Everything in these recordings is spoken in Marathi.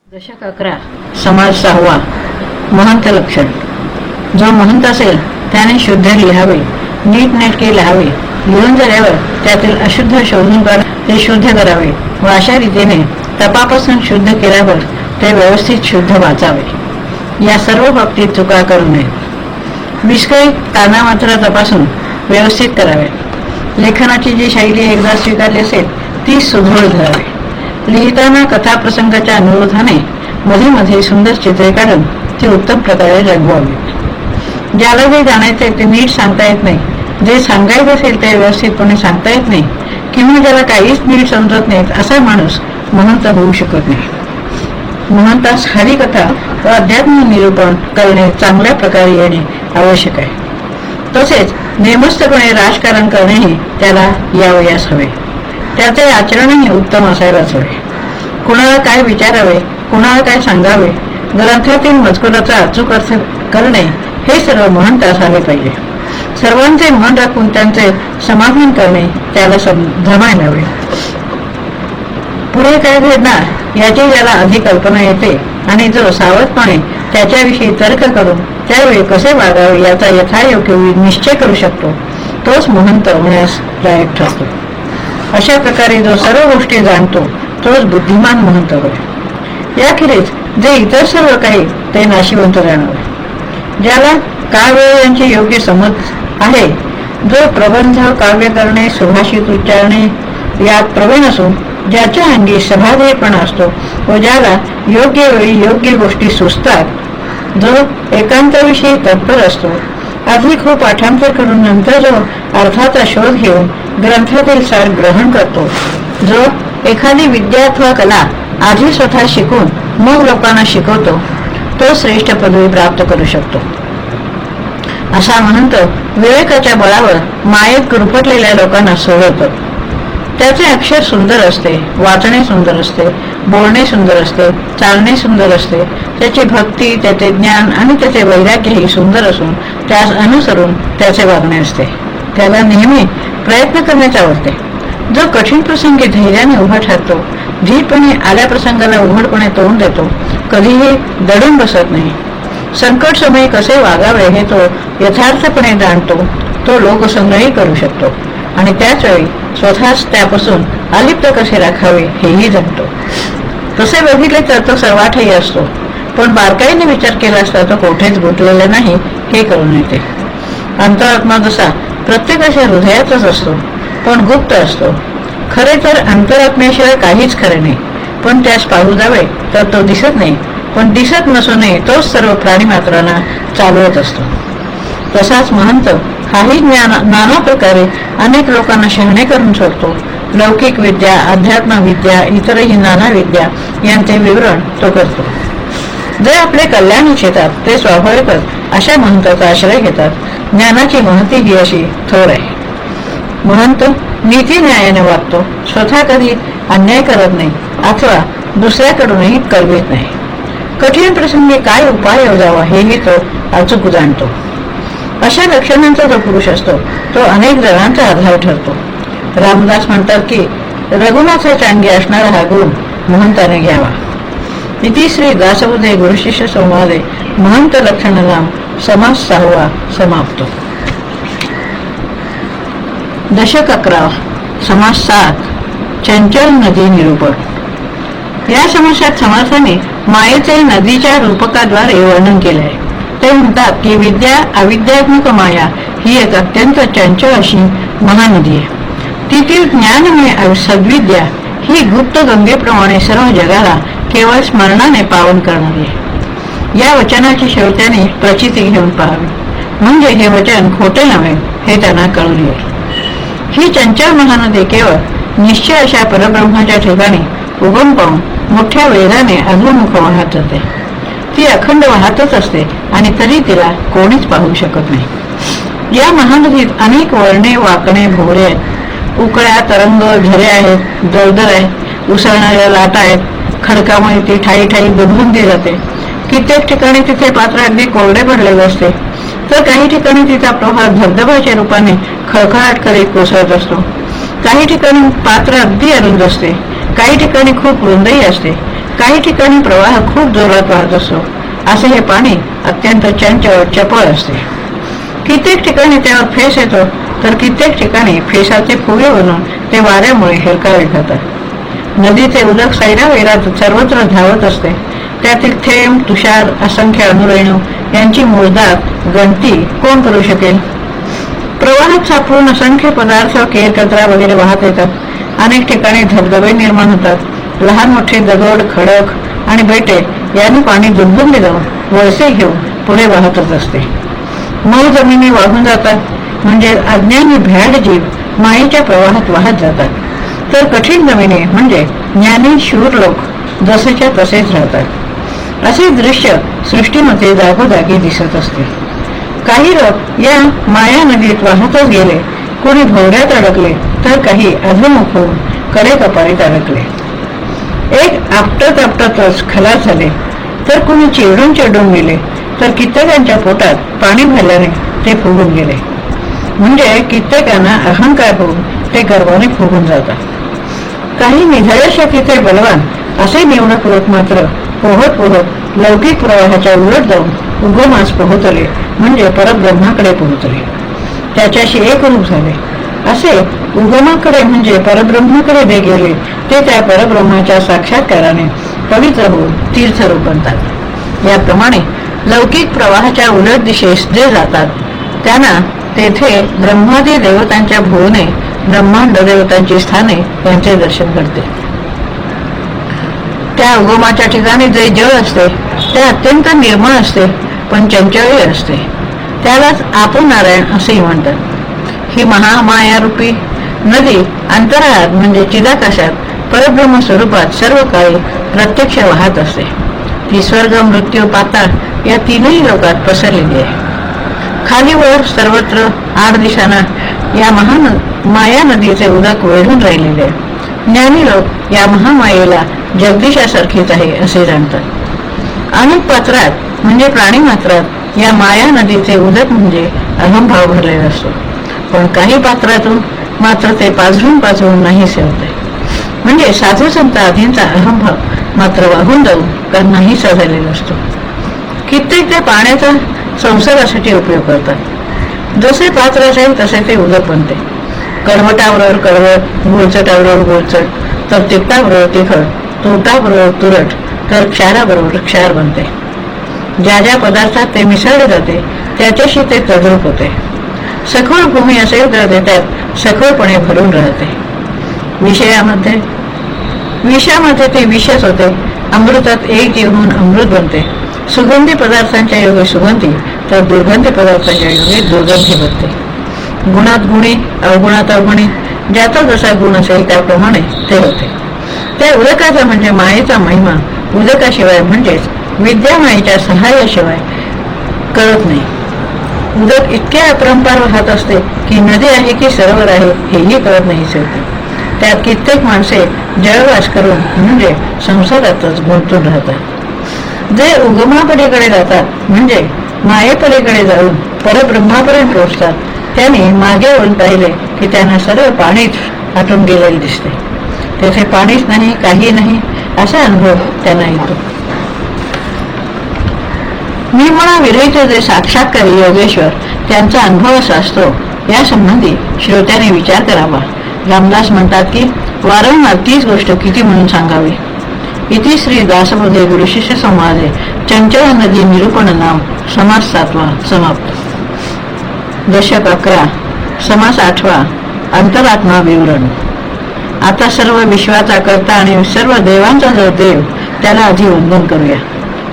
दशक 11 समाज 6वा महंत लक्षण. जो महंत असेल त्याने शुद्ध लिहावे, नीटनेटके लिहावे. लिहून झाल्यावर त्यातील अशुद्ध शोधून ते शुद्ध करावे व अशा रीतीने तपापासून शुद्ध केल्यावर ते व्यवस्थित शुद्ध वाचावे. या सर्व बाबतीत चुका करू नयेत. विस्कळीत काना मात्र तपासून व्यवस्थित करावे. लेखनाची जी शैली एकदा स्वीकारली असेल ती सुदृढ धरावी. लिहिताना कथाप्रसंगाच्या अनुरोधाने मध्ये मध्ये सुंदर चित्रे काढून ती उत्तम प्रकारे रंगवावी. ज्याला जे जाणायचे ते नीट सांगता येत नाही, जे सांगायचं असेल ते व्यवस्थितपणे सांगता येत नाही, किंवा ज्याला काहीच नीट समजत नाहीत असा माणूस महंत होऊ शकत नाही. महंतास हरिकथा व अध्यात्म निरूपण करणे चांगल्या प्रकारे येणे आवश्यक आहे. तसेच नेमस्तपणे राजकारण करणेही त्याला यावयास हवे. त्याचे आचरणही उत्तम असायलाच हवे. कुणाला काय विचारावे, कुणाला काय सांगावे, ग्रंथातील मजकुराचा अचूक अर्थ करणे हे सर्व महंतास आले पाहिजे. सर्वांचे मन राखून त्यांचे समाधान करणे त्याला जमायला हवे. पुढे काय घडणार याची ज्याला अधिक कल्पना येते आणि जो सावधपणे त्याच्याविषयी तर्क करून त्यावेळी कसे वागावे याचा यथायोग्य निश्चय करू शकतो तोच महंत होण्यास लायक ठरतो. अशा प्रकारे जो सर्व गोष्टी जाणतो तोच बुद्धिमान महंत होय. याखेरीज जे इतर सर्व काही ते नाशिवंत जाणावे. ज्याला काव्य यांची योग्य समज आहे, जो प्रबंध काव्य करणे सुभाषित उच्चारणे यात प्रवीण असून ज्याच्या अंगी सभादेयपणा असतो व ज्याला योग्य वेळी योग्य गोष्टी सुचतात, जो एकांताविषयी तत्पर असतो, आधी खूप पाठांतर करून नंतर जो अर्थाचा शोध घेऊन ग्रंथातील सार ग्रहण करतो, जो एखादी विद्या अथवा कला आधी स्वतः शिकून मग लोकांना शिकवतो, तो श्रेष्ठ पदवी प्राप्त करू शकतो. असा महंत विवेकाच्या बळावर मायेत गुरफटलेल्या लोकांना सोडवतो. त्याचे अक्षर सुंदर असते, वाचणे सुंदर असते, बोलणे सुंदर असते, चालणे सुंदर असते. त्याची भक्ती, त्याचे ज्ञान आणि त्याचे वैराग्यही सुंदर असून त्यास अनुसरून त्याचे वागणे असते. त्याला नेहमी प्रयत्न करण्यास आवडते. जो कठीण प्रसंगी धैर्याने उभा ठरतो, धीरपणे आल्या प्रसंगाला उघडपणे तोंड देतो, कधीही दडून बसत नाही. संकट समयी कसे वागावे हे तो यथार्थपणे जाणतो, तो लोकसंग्रही करू शकतो आणि त्याच वेळी स्वतःच त्यापासून अलिप्त कसे राखावे हेही जाणतो. तसे बघितले तर तो सर्वाठही असतो, पण बारकाईने विचार केला असता तो कोठेच गुंतलेला नाही हे कळून येते. अंतरात्मा जसा प्रत्येकाच्या हृदयातच असतो, पण गुप्त असतो. खरे तर अंतरात्म्याशिवाय काहीच खरे नाही, पण त्यास पाहू जावे तर तो दिसत नाही, पण दिसत नसूनही तोच सर्व प्राणीमात्रांना चालवत असतो. तसाच महंत हाही नाना प्रकारे अनेक लोकांना शहाणे करून सोडतो. लौकिक विद्या, अध्यात्म विद्या, इतरही नाना विद्या यांचे विवरण तो करतो. जे आपले कल्याण इच्छितात ते स्वाभाविकच अशा महंताचा आश्रय घेतात. ज्ञानाची महती ही अशी थोर आहे. महंत नीती न्यायाने वागतो, स्वतः कधी अन्याय करत नाही अथवा दुसऱ्याकडूनही कळवित नाही. कठीण प्रसंगी काय उपाय योजावा हेही तो अचूक जाणतो. अशा लक्षणांचा जो पुरुष असतो तो अनेक जणांचा आधार ठरतो. रामदास म्हणतात की रघुनाथाच्या अंगी असणारा हा गुण महंताने घ्यावा. इति श्री दासबोधे गुरुशिष्य संवादे महंत लक्षण नाम समास 6वा समाप्तो. दशक 11 समास 7 चंचल नदी निरूपण. या समासात समर्थाने मायेचे नदीच्या रूपकाद्वारे वर्णन केले आहे. ते म्हणतात की विद्या अविद्यात्मक माया ही एक अत्यंत चंचल अशी महानदी आहे. तिथील ज्ञानमय सद्विद्या ही गुप्त गंगेप्रमाणे सर्व जगाला केवळ स्मरणाने पावन करणारी आहे. या वचनाची श्रोत्याने प्रचिती घेऊन पाहावी, म्हणजे हे वचन खोटे नव्हे हे त्यांना कळून येईल. ही चंचल महानदी केवळ निश्चय अशा परब्रह्माच्या ठिकाणी उगम पाहून मोठ्या वेगाने अधोमुख वाहत जाते. ती अखंड वाहतच असते आणि तरी तिला कोणीच पाहू शकत नाही. या महानदीत अनेक वळणे, वाकणे, भोवरे आहेत. उकळ्या, तरंग, झरे आहेत, दळदळ आहे, उसळणाऱ्या लाटा आहेत. खडकामुळे ती ठाई ठाई दुभंगली जाते. कित्येक ठिकाणी तिथे पात्र अगदी कोरडे पडलेले असते, तर काही ठिकाणी तिचा प्रवाह धबधब्याच्या रूपाने खळखळाट करीत कोसळत असतो. काही ठिकाणी पात्र अगदी अरुंद असते, काही ठिकाणी खूप रुंदही असते, काही ठिकाणी प्रवाह खूप जोरात वाहत असतो. असे हे पाणी अत्यंत चंचल चपळ असते. कित्येक ठिकाणी त्यावर फेस येतो, तर कित्येक ठिकाणी फेसाचे फुगे बनून ते वाऱ्यामुळे हेलकावे खातात. नदीचे उदक सैरावैरात सर्वत्र धावत असते. त्यातील थेंब, तुषार, असंख्य अणुरेणू यांची मोजदाद गणती कोण करू शकेल? प्रवाहात सापडून असंख्य पदार्थ, केर, कचरा वगैरे वाहत येतात. अनेक ठिकाणी धबधबे निर्माण होतात. लहान मोठे दगड, खडक आणि बेटे यांनी पाणी दुमदुमले जाऊन वळसे घेऊन पुढे वाहतच असते. मऊ जमिनी वाहून जातात, म्हणजे अज्ञानी भ्याड जीव मायेच्या प्रवाहात वाहत जातात. तर कठीण जमिनी म्हणजे ज्ञानी शूर लोक जसेच्या तसेच राहतात. असे दृश्य सृष्टीमध्ये जागोजागी दिसत असते. काही लोक या माया नदीत वाहतच गेले. कोणी भोवऱ्यात अडकले, तर काही अधोमुख होऊन कडेकपारीत अडकले. एक आपटत आपटतच खलास झाले, तर कोणी चिरडून चिरडून गेले, तर कित्येकांच्या पोटात पाणी भरल्याने ते फुगून गेले. म्हणजे कित्येकांना अहंकार होऊन ते गर्वाने फुगून जातात. काही निधड्या शक्तीचे बलवान असे निवडक लोक मात्र पोहत पोहत लौकिक प्रवाहाच्या उलट जाऊन उगमास पोहोचले, म्हणजे परब्रह्माकडे पोहोचले, त्याच्याशी एकरूप झाले. असे उगमाकडे म्हणजे परब्रह्माकडे जे गेले ते त्या परब्रह्माच्या साक्षात्काराने पवित्र होऊन तीर्थरूप बनतात. याप्रमाणे लौकिक प्रवाहाच्या उलट दिशेस जे जातात त्यांना तेथे ब्रह्मादी देवतांच्या भुवने, ब्रह्मांड देवतांची स्थाने यांचे दर्शन घडते. त्या उगमाच्या ठिकाणी जे जळ असते ते अत्यंत निर्मळ असते, पण चंचळही असते. त्यालाच आपण नारायण असेही म्हणतात. ही महामायारूपी नदी अंतराळात म्हणजे चिदाकाशात परब्रह्म स्वरूपात सर्व काळी प्रत्यक्ष वाहत असते. ती स्वर्ग, मृत्यू, पाताळ या तीनही लोकात पसरलेली आहे. खाली वर सर्वत्र आठ दिशांना या माया नदीचे उदक वेढून राहिलेले आहे. ज्ञानी लोक या महामायेला जगदीशासारखीच आहे असे जाणतात. अनेक पात्रात म्हणजे प्राणी मात्रात या माया नदीचे उदक म्हणजे अहंभाव भरलेला असतो. पण काही पात्रातून मात्र ते पाझरून नाहीसे होते. म्हणजे साधू संत आदींचा अहंभाव मात्र वाहून जाऊन नाहीसा झालेला असतो. कित्येक ते पाण्याचा संसारासाठी उपयोग करतात. जसे पात्र असेल तसे ते उदक बनते. कडवटाबरोबर कडवट, गोलचटाबरोबर गोलचट, तर तिखटाबरोबर तिखट, तुरटाबरोबर तुरट, तर क्षाराबरोबर क्षार बनते. ज्या ज्या पदार्थात ते मिसळले जाते त्याच्याशी ते तद्रूप होते. सखोल भूमी असेल तर ते त्यात सखोलपणे भरून राहते. विषामध्ये ते विषच होते. अमृतात एक जीव होऊन अमृत बनते. सुगंधी पदार्थांच्या योगे सुगंधी, तर दुर्गंधी पदार्थांच्या योगे दुर्गंधी बनते. गुणात गुणी, अवगुणात अवगुणी, ज्याचा जसा गुण असेल त्याप्रमाणे ते होते. त्या उदकाचा म्हणजे मायेचा महिमा उदकाशिवाय म्हणजेच विद्यामायेच्या सहाय्याशिवाय कळत नाही. उदक इतके अपरंपार वाहत असते की नदी आहे की सरोवर आहे हेही कळत नाही होते. त्यात कित्येक माणसे जळवास करून म्हणजे संसारातच गुंतून राहतात. जे उगमापलीकडे जातात म्हणजे मायेपलीकडे जाऊन परब्रह्मापर्यंत पोहोचतात, त्यांनी मागे वळून पाहिले की त्यांना सर्व पाणीच आटून गेलेले दिसते. तेथे पाणीच नाही, काही नाही असा अनुभव त्यांना येतो. निर्मळा विरहित जे साक्षात्कारी योगेश्वर त्यांचा अनुभव असा असतो या संबंधी श्रोत्याने विचार करावा. रामदास म्हणतात की वारंवार तीच गोष्ट किती म्हणून सांगावी. इति श्री दासबोधे गुरुशिष्य संवादे चंचल नदी निरूपण नाम समास 7वा समाप्त. दशक 11 समास 8वा अंतरात्मा विवरण. आता सर्व विश्वाचा करता आणि सर्व देवांचा जो देव त्याला आधी वंदन करूया.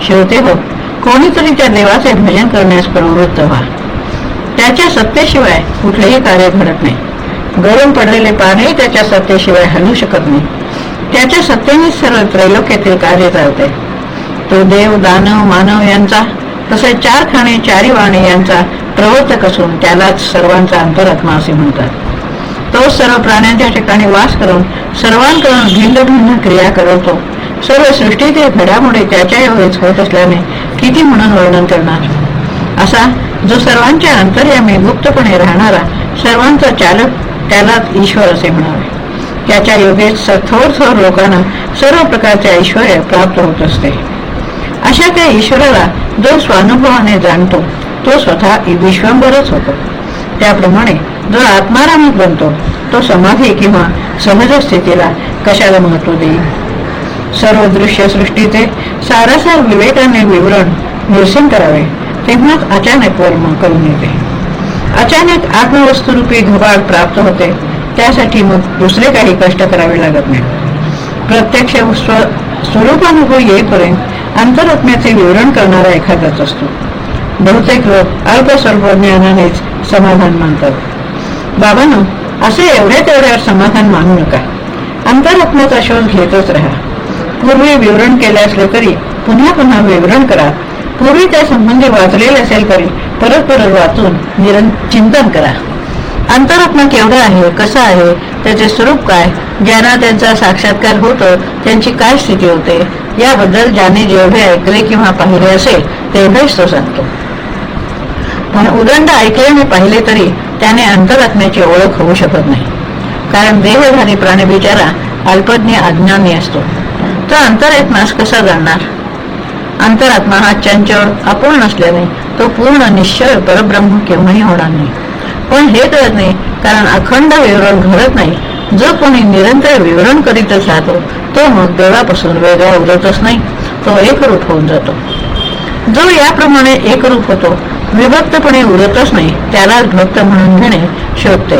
श्रोते हो, कोणीतरी त्या देवाचे भजन करण्यास प्रवृत्त व्हा. त्याच्या सत्तेशिवाय कुठलेही कार्य घडत नाही. गळून पडलेले पाणी त्याच्या सत्तेशिवाय हलू शकत नाही. त्याच्या सत्तेनेच सर्व त्रैलोक्यातील कार्य चालते. तो देव, दानव, मानव यांचा तसेच 4 खाणे 4 वाणे यांचा प्रवर्तक असून त्यालाच सर्वांचा अंतरात्मा असे म्हणतात. तो सर्व प्राण्यांच्या ठिकाणी वास करून सर्वांकडून भिन्न भिन्न क्रिया करतो. सर्व सृष्टीतील घडामोडी त्याच्या योगेच होत असल्याने किती म्हणून वर्णन करणार. असा जो सर्वांच्या अंतर्यामी गुप्तपणे राहणारा सर्वांचा चालक त्यालाच ईश्वर असे म्हणावे. त्याच्या योगेत थोर लोकांना सर्व प्रकारचे ऐश्वर प्राप्त होत असते. अशा त्या ईश्वराला जो स्वानुभवाने जाणतो तो स्वतः विश्वंभरच होतो. त्याप्रमाणे जो आत्मारामच बनतो तो समाधी किंवा सहज स्थितीला कशाला महत्व देईल. सर्व दृश्य सृष्टीचे सारासार विवेकाने विवरण निरसन करावे तेव्हाच अचानक वर्म करून येते. अचानक आत्मवस्तुरूपी घबाड प्राप्त होते. त्यासाठी मग दुसरे काही कष्ट करावे लागत नाही. प्रत्यक्ष स्वरूपानुभव येईपर्यंत अंतरात्म्याचे विवरण करणारा एखादाच असतो. बहुतेक लोक अल्पस्वल्प ज्ञानानेच समाधान मानतात. बाबांनो, असे एवढ्या तेवढ्यावर समाधान मानू नका. अंतरात्म्याचा शोध घेतच राहा. पूर्वी विवरण केले असले तरी पुन्हा पुन्हा विवरण करा. पूर्वी त्या संबंधी वाचलेले असेल तरी परत परत वाचून चिंतन करा. अंतरात्मा केवढा आहे, कसा आहे, त्याचे स्वरूप काय, ज्यांना त्यांचा साक्षात्कार होतो त्यांची काय स्थिती होते याबद्दल ज्याने जेवढे ऐकले किंवा पाहिले असेल तेवढेच तो सांगतो. पण उदंड ऐकले आणि पाहिले तरी त्याने अंतरात्म्याची ओळख होऊ शकत नाही. कारण देहधारी प्राणी बिचारा अल्पज्ञ अज्ञानी असतो. तो अंतरात्म्यास कसा जाणणार? अंतरात्मा हा चंचल अपूर्ण असल्याने तो पूर्ण निश्चय परब्रह्म केव्हाही होणार नाही. पण हे कळत नाही कारण अखंड विवरण घडत नाही. जो कोणी निरंतर विवरण करीतच राहतो तो मग देवापासून वेगळा उरतच नाही, तो एकरूप होऊन जातो. जो याप्रमाणे एकरूप होतो, विभक्तपणे उरतच नाही, त्यालाच भक्त म्हणून घेणे शोभते.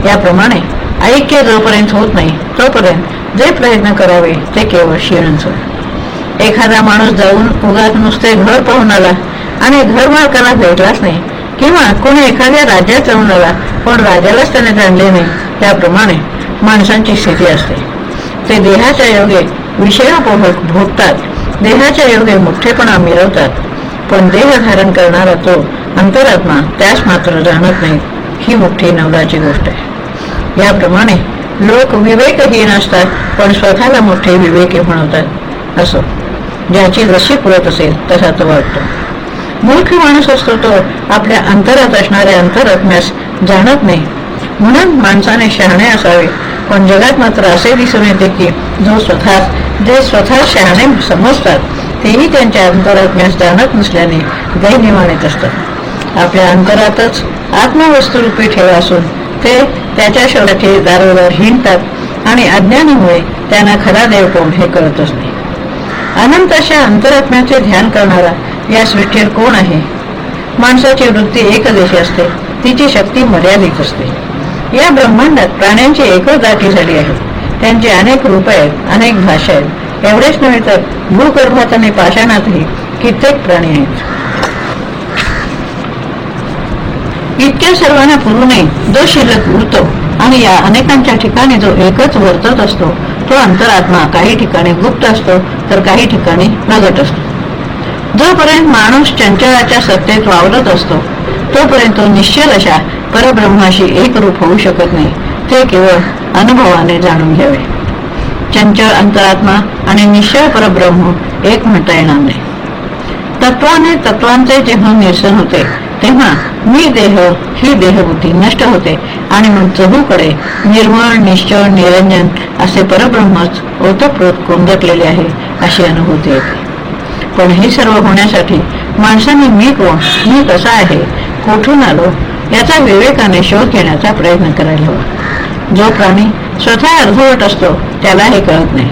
याप्रमाणे ऐक्य जोपर्यंत होत नाही तोपर्यंत जे प्रयत्न करावे ते केवळ शिरणच. एखादा माणूस जाऊन उगाच नुसते घर पाहून आला आणि घरमालकाला भेटलाच नाही, किंवा कोणी एखाद्या राज्यात जाऊन आला पण राजालाच त्याने जाणले नाही, त्याप्रमाणे माणसांची स्थिती असते. ते देहाच्या योगे विषय भोगतात, देहाच्या योगे मोठेपणा मिळवतात, पण देह धारण करणारा तो अंतरात्मा त्यास मात्र जाणत नाही. ही मोठी नवलाची गोष्ट आहे. याप्रमाणे लोक विवेकहीन असतात पण स्वतःला मोठे विवेकी म्हणवतात. असो, ज्याची जशी पुरत असेल तसा तो वागतो. मूर्ख माणूस असतो तो आपल्या अंतरात असणाऱ्या अंतरात्म्यास जाणत नाही. म्हणून माणसाने शहाणे असावे. पण जगात मात्र असे दिसून येते की जे स्वतः शहाणे समजतात तेही त्यांच्या अंतरात्म्यास जाणत नसल्याने दैन्यमानेच असतात. आपल्या अंतरातच आत्मवस्तुरूपी ठेवा असून ते त्याच्या शोधाचे दारोदार हिंडतात आणि अज्ञानामुळे त्यांना खरा देव कोण हे कळतच नाही. अनंत अशा अंतरात्म्याचे ध्यान करणारा या सृष्टीवर कोण आहे? माणसाची वृत्ती एकदेशी असते, तिची शक्ती मर्यादित असते. या ब्रह्मांडात प्राण्यांची एकच दाटी झाली आहे. त्यांचे अनेक रूप आहेत, अनेक भाषा आहेत. एवढेच नव्हे तर भूगर्भात आणि पाषाणातही कित्येक प्राणी आहेत. इतक्या सर्वांना पुरूनही जो शिल्लक उरतो आणि या अनेकांच्या ठिकाणी जो एकच वर्तत असतो तो अंतरात्मा काही ठिकाणी गुप्त असतो तर काही ठिकाणी प्रगट असतो. जोपर्यंत माणूस चंचलाच्या सत्तेत वावरत असतो तोपर्यंत तो निश्चल अशा परब्रह्माशी एकरूप होऊ शकत नाही. ते केवळ अनुभवाने जाणून घ्यावे. चंचल अंतरात्मा आणि निश्चय परब्रह्म एक म्हणता येणार नाही. तत्वांचे जेव्हा निरसन होते तेव्हा मी देह ही देहबुद्धी नष्ट होते आणि मग चहूकडे निर्मळ निश्चळ निरंजन असे परब्रह्मच ओतप्रोत कोंदटलेले आहे अशी अनुभूती येते. पण हे सर्व होण्यासाठी माणसाने मी कोण, मी कसा आहे, कुठून आलो याचा विवेकाने शोध घेण्याचा प्रयत्न करायला हवा. जो प्राणी स्वतः अर्धवट असतो त्याला हे कळत नाही.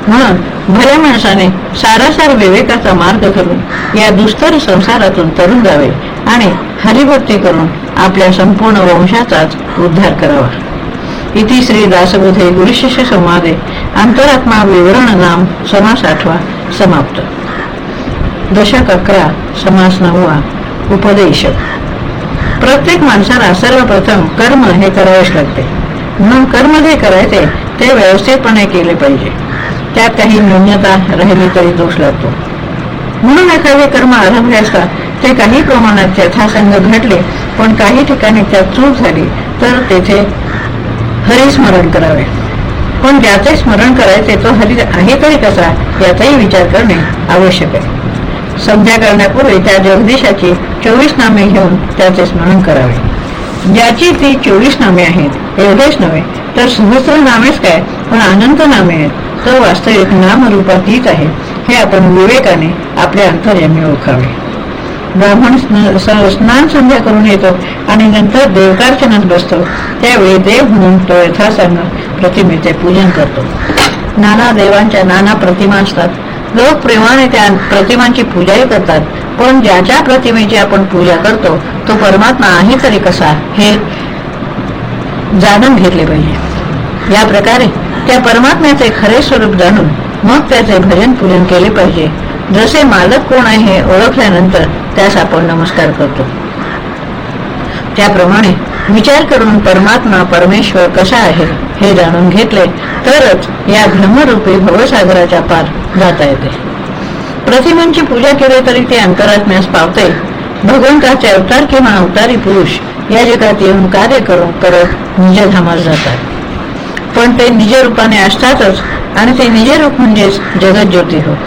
म्हणून भल्या माणसाने सारासार विवेकाचा मार्ग करून या दुस्तर संसारातून तरुण जावे आणि हरिभक्ती करून आपल्या संपूर्ण वंशाचाच उद्धार करावा. इति श्री दासबोधे गुरुशिष्य संवादे अंतरात्मा विवरण नाम समास 8 समाप्त. दशक 11 समास 9 उपदेश. प्रत्येक माणसाला सर्वप्रथम कर्म हे करावेच लागते. म्हणून कर्म जे करायचे ते व्यवस्थितपणे केले पाहिजे. त्यात काही न्यूनता राहिली तरी दोष लागतो. म्हणून एखादे कर्म आरंभले असता ते काही प्रमाणात यथासंग घडले पण काही ठिकाणी त्यात चूक झाली तर तेथे हरिस्मरण करावे. पण ज्याचे स्मरण करायचे तो हरी आहे तरी कसा याचाही विचार करणे आवश्यक आहे. संध्या करण्यापूर्वी त्या जगदीशाची 24 नामे घेऊन त्याचे स्मरण करावे. ज्याची ती 24 नामे आहेत. एवढेच नव्हे तर सहस्र नामेच काय, पण अनंत नामे आहेत. तो वास्तविक नामरूपा तीच आहे, हे आपण विवेकाने आपल्या अंतर्यामी ओळखावे. ब्राह्मण स्नान संध्या करून येतो आणि नंतर देवतार्चनात बसतो. त्यावेळी देव म्हणून तो यथासांग प्रतिमेचे पूजन करतो. नाना देवांच्या नाना प्रतिमा असतात. लोक प्रेमाने त्या प्रतिमांची पूजाही करतात. पण ज्याच्या प्रतिमेची आपण पूजा करतो तो परमात्मा आहे तरी कसा, हे जाणून घेतले पाहिजे. या प्रकारे त्या परमात्म्याचे खरे स्वरूप जाणून मग त्याचे भजन पूजन केले पाहिजे. जसे मालक कोण आहे हे ओळखल्यानंतर त्यास आपण नमस्कार करतो, त्याप्रमाणे विचार करून परमात्मा परमेश्वर कसा आहे हे जाणून घेतले तरच या भ्रमरूपी भवसागराच्या पार जाता येते. प्रतिमांची पूजा केली तरी ते अंतरात्म्यास पावते. भगवंताचे अवतार किंवा अवतारी पुरुष या जगात येऊन कार्य करून करत निजधामात जातात. पण ते निज रूपाने असतातच आणि ते निज रूप म्हणजेच जगज्योती होत.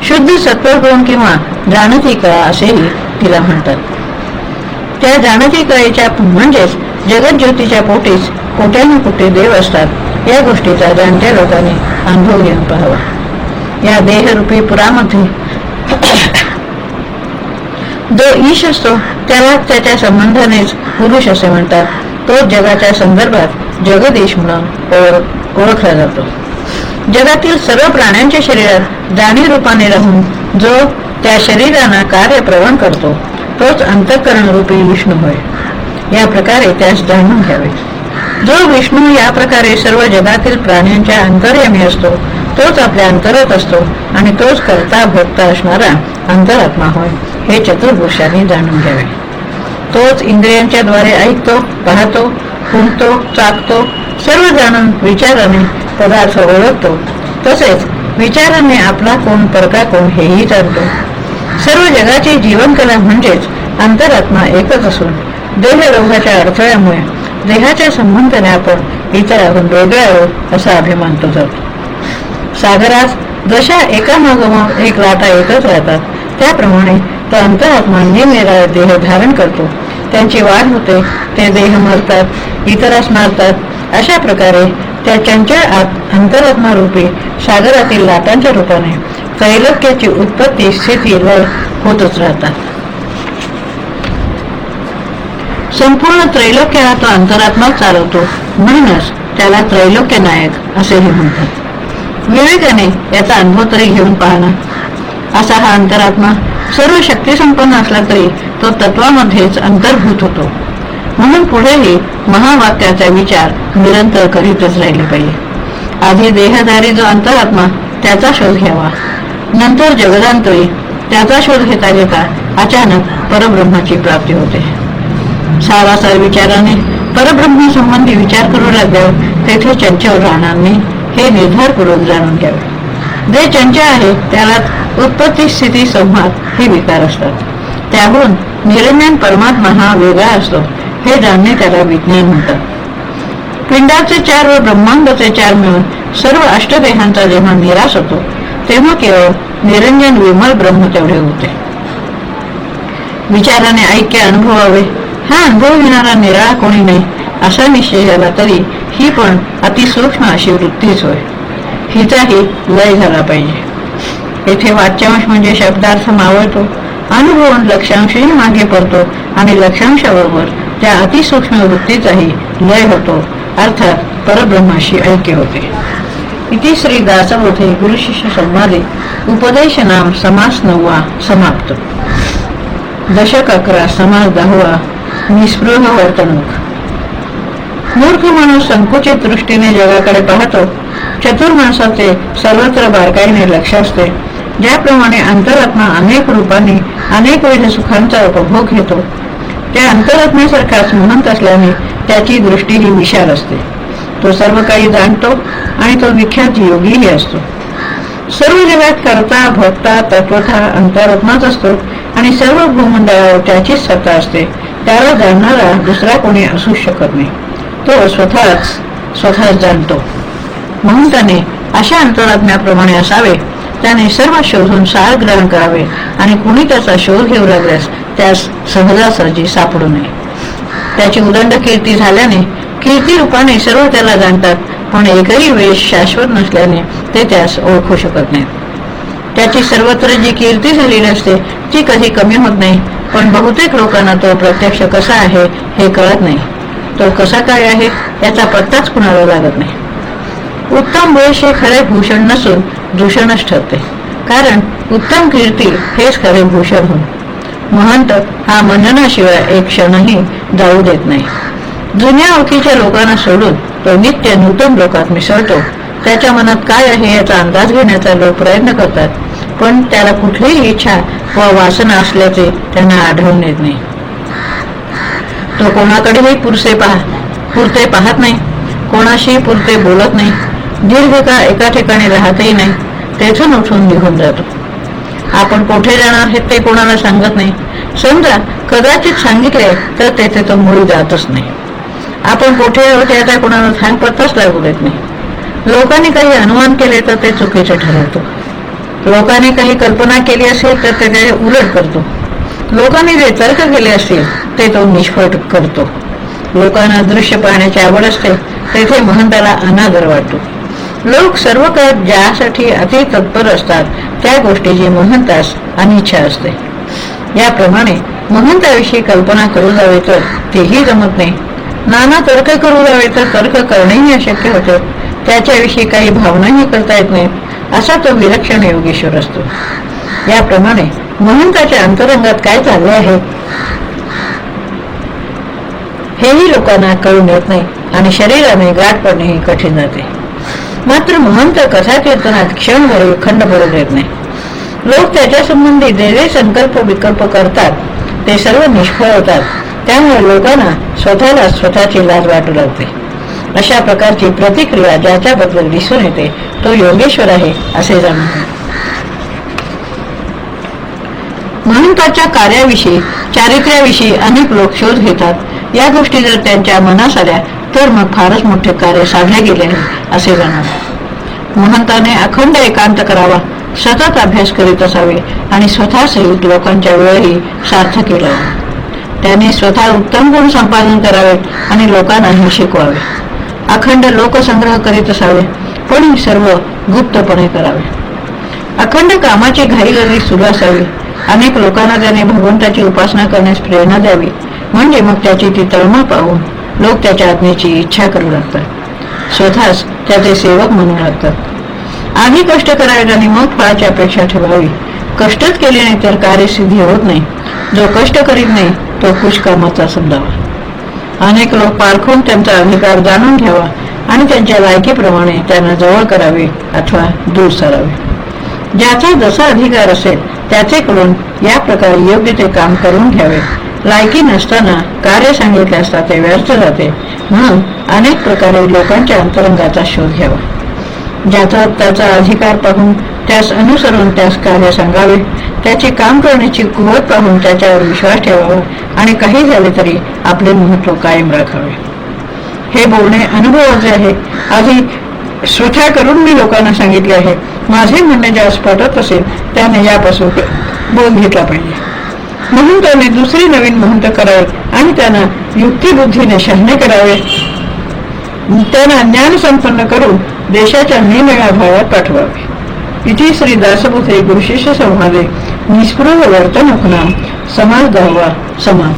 शुद्ध सत्वगुण किंवा जाणती कळा असेही तिला म्हणतात. त्या जाणती कळेच्या म्हणजेच जगज्योतीच्या पोटीच कोट्याने कोटी देव असतात. या गोष्टीचा जाणत्या लोकांनी अनुभव घेऊन पाहावा. या देहरूपी पुरामध्ये जो ईश असतो त्याला त्याच्या संबंधानेच पुरुष असे म्हणतात. तो जगाच्या संदर्भात जगदीश म्हणून ओळखला जातो. जगातील सर्व प्राण्यांच्या शरीरात जाणीव रूपाने राहून जो त्या शरीरांना कार्य प्रवण करतो तोच अंतःकरण रूपी विष्णू होय. या प्रकारे त्यास जाणून घ्यावे. जो विष्णू या प्रकारे सर्व जगातील प्राण्यांच्या अंतर्यामी असतो तोच आपल्या अंतरात असतो आणि तोच करता भोगता असणारा अंतरात्मा होय, हे चतुर्पुरुषांनी जाणून घ्यावे. तोच इंद्रियांच्या द्वारे ऐकतो, पाहतो, फुंकतो, चाकतो, सर्व जाणून विचाराने पदार्थ ओळखतो. तसेच विचाराने आपला कोण परका कोण हेही जाणतो. सर्व जगाची जीवनकला म्हणजेच अंतरात्मा एकच असून देहरोगाच्या अडथळ्यामुळे देहाच्या संबंधाने आपण इतरांहून वेगळे आहोत असा अभिमान तो जातो. सागरात जशा एकामागोमाग एक लाटा येतच राहतात त्याप्रमाणे तो अंतरात्मा निरनिराळे देह धारण करतो. त्यांची वाढ होते, ते देह मरतात, इतरास मारतात. अशा प्रकारे त्या चंचल अंतरात्मा रूपी सागरातील लाटांच्या रूपाने त्रैलोक्याची उत्पत्ती स्थिती लय होतच राहतात. संपूर्ण त्रैलोक्याला तो अंतरात्मा चालवतो, म्हणूनच त्याला त्रैलोक्य नायक असेही म्हणतात. विवेकाने याचा अनुभव तरी घेऊन पाहणं. असा हा अंतरात्मा सर्व शक्ती संपन्न असला तरी तो तत्वामध्येच अंतर्भूत होतो. म्हणून पुढेही महावाक्याचा विचार निरंतर करीतच राहिले पाहिजे. आधी देहधारी जो अंतरात्मा त्याचा शोध घ्यावा, नंतर जगदांतरी त्याचा शोध घेता घेता अचानक परब्रह्माची प्राप्ती होते. सारासार विचाराने परब्रह्मासंबंधी विचार करू लागल्यावर तेथे चंचल राहणार नाही हे निर्धारपूर्वक जाणून घ्यावे. जे चंचल आहे त्याला उत्पत्ती स्थिती संहार हे विकार असतात. त्याहून निरंजन परमात्मा हा वेगळा असतो हे जाणणे त्याला विज्ञान म्हणतात. पिंडाचे 4 व ब्रह्मांडाचे 4 मिळून सर्व अष्टदेहांचा जेव्हा निराश होतो तेव्हा केवळ निरंजन विमल ब्रह्म तेवढे होते. विचाराने ऐक्य अनुभवावे. हा अनुभव घेणारा निराळा कोणी नाही असा निश्चय झाला तरी ही पण अतिसूक्ष्म अशी वृत्तीच होय. हिचाही लय झाला पाहिजे. येथे वाच्यांश म्हणजे शब्दार्थ मावळतो, अनुभवून लक्षांशही मागे पडतो आणि लक्षांशाबरोबर त्या अतिसूक्ष्म वृत्तीचाही लय होतो, अर्थात परब्रह्माशी ऐक्य होते. इति श्री दासबोधे गुरुशिष्य संवादे उपदेश नाम समास 9 समाप्त. दशक 11 समास 10 निस्पृह वर्तणूक. मूर्ख माणूस संकुचित दृष्टीने जगाकडे पाहतो. चतुर माणसाचे सर्वत्र बारकाईने लक्ष असते. ज्याप्रमाणे अंतरात्मा अनेक रूपांनी अनेक विध सुखांचा उपभोग घेतो त्या अंतरात्म्यासारखाच महंत असल्याने त्याची दृष्टी ही विशाल असते. तो सर्व काही जाणतो आणि तो विख्यात योगीही असतो. सर्व जगात करता भोगता तत्वथा अंतरात्माच असतो आणि सर्व भूमंडळावर त्याचीच सत्ता असते. त्याला जाणणारा दुसरा कोणी असू शकत नाही. तो स्वतःच जाणतो. म्हणून त्याने अशा अंतरात्म्याप्रमाणे असावे. त्याने सर्व शोधून सार ग्रहण करावे आणि कुणी त्याचा शोध घेऊ लागल्यास त्यास सहजासहजी सापडू नये. त्याची उदंड कीर्ती झाल्याने कीर्ती रूपाने सर्व त्याला जाणतात, पण एकही वेश शाश्वत नसल्याने ते त्यास ओळखू शकत नाहीत. त्याची सर्वत्र जी कीर्ती झालेली असते ती कधी कमी होत नाही, पण बहुतेक लोकांना तो प्रत्यक्ष कसा आहे हे कळत नाही. तो कसा काय आहे याचा पत्ताच कुणाला लागत नाही. उत्तम वेश हे खरे भूषण नसून दूषणच ठरते, कारण उत्तम कीर्ती हेच खरे भूषण होय. महंत हा मननाशिवाय एक क्षणही जाऊ देत नाही. जुन्या ओळखीच्या लोकांना सोडून तो नित्य नूतन लोकात मिसळतो. त्याच्या मनात काय आहे याचा अंदाज घेण्याचा लोक प्रयत्न करतात, पण त्याला कुठलीही इच्छा व वासना असल्याचे त्यांना आढळून येत नाही. तो कोणाकडेही पुरते पाहत नाही, कोणाशी पुरते बोलत नाही, दीर्घकाळ एका ठिकाणी राहतही नाही, तेथून उठून निघून जातो. आपण कुठे जाणार हे ते कोणाला सांगत नाही. समजा कदाचित सांगितले तर तेथे तो मुळी जातच नाही. आपण कुठे आहोत याचा कोणाला सांगपत्ताच लागू देत नाही. लोकांनी काही अनुमान केले तर ते चुकीचे ठरवतो. लोकांनी काही कल्पना केली असेल तर ते उलट करतो. लोकांनी जे तर्क केले असतील ते तो निष्फळ करतो. लोकांना दृश्य पाहण्याची आवड असते, तेथे महंताला अनादर वाटतो. लोक सर्व काळ ज्यासाठी अति तत्पर असतात त्या गोष्टीची महंतास अनिच्छा असते. याप्रमाणे महंताविषयी कल्पना करू जावे तर तेही जमत नाही. नाना तर्क करू जावे तर तर्क करणेही अशक्य होते. त्याच्याविषयी काही भावनाही करता येत नाही. असा तो विलक्षण योगेश्वर असतो. याप्रमाणे महंताच्या अंतरंगात काय चालले आहे हेही लोकांना कळून येत नाही आणि शरीराने गाठ पडणेही कठीण जाते. मात्र महंत कथा कीर्तनात क्षणभर खंड पडू देत नाही. लोक त्याच्या संबंधी जे जे संकल्प विकल्प करतात ते सर्व निष्फळ होतात. त्यामुळे लोकांना स्वतःला स्वतःची लाज वाटू लागते. अशा प्रकारची प्रतिक्रिया ज्याच्याबद्दल दिसून येते तो योगेश्वर आहे असे जाणवते. महंताच्या कार्याविषयी चारित्र्याविषयी अनेक लोक शोध घेतात. या गोष्टी जर त्यांच्या मनास आल्या तर मग फारच मोठे कार्य साधले गेले आहे असे जाणवते. महंताने अखंड एकांत करावा, सतत अभ्यास करीत असावे आणि स्वतः सहित लोकांच्या वेळही सार्थ केला. त्याने स्वतः उत्तम गुण संपादन करावे आणि लोकांनाही शिकवावे. अखंड लोकसंग्रह करीत असावे, पण सर्व गुप्तपणे करावे. अखंड कामाची घाईगर्दी सुरू असावी. अनेक लोकांना त्याने भगवंताची उपासना करण्यास प्रेरणा द्यावी, म्हणजे मग त्याची ती तळमळ पाहून लोक त्याच्या आज्ञेची इच्छा करू लागतात, स्वतःच त्याचे सेवक म्हणू लागतात. आधी कष्ट करावेत आणि मग फळाची अपेक्षा ठेवावी. कष्टच केले नाही तर कार्यसिद्धी होत नाही. जो कष्ट करीत नाही तो कुशकामाचा समजावा. अनेक लोक पारखून त्यांचा अधिकार जाणून घ्यावा आणि त्यांच्या लायकीप्रमाणे त्यांना जवळ करावे अथवा दूर सारावे. ज्याचा जसा अधिकार असेल त्याचेकडून या प्रकारे योग्य ते काम करून घ्यावे. लायकी नसताना कार्य सांगितले असता ते व्यर्थ जाते. म्हणून अनेक प्रकारे लोकांच्या अंतरंगाचा शोध घ्यावा. ज्याचा त्याचा अधिकार पाहून त्यास अनुसरून त्यास कार्य सांगावे. त्याचे काम करण्याची कुवत पाहून त्याच्यावर विश्वास ठेवावा आणि काही झाले तरी आपले महत्व कायम राखावे. हे बोलणे अनुभवाचे आहे. आधी स्वतः करून मी लोकांना सांगितले आहे. माझे म्हणणे ज्यास पटत असेल त्याने यापासून बोध घेतला पाहिजे. म्हणून त्याने दुसरी नवीन महंत करावे आणि त्यांना युक्तिबुद्धीने शहाणे करावे. त्यांना ज्ञान संपन्न करून देशाच्या निरनिळ्या भागात पाठवावे. इति श्री दासबोधे गुरुशिष्य संवादे निस्पृह वर्तनुक नाम समाज 10वा समाप्त.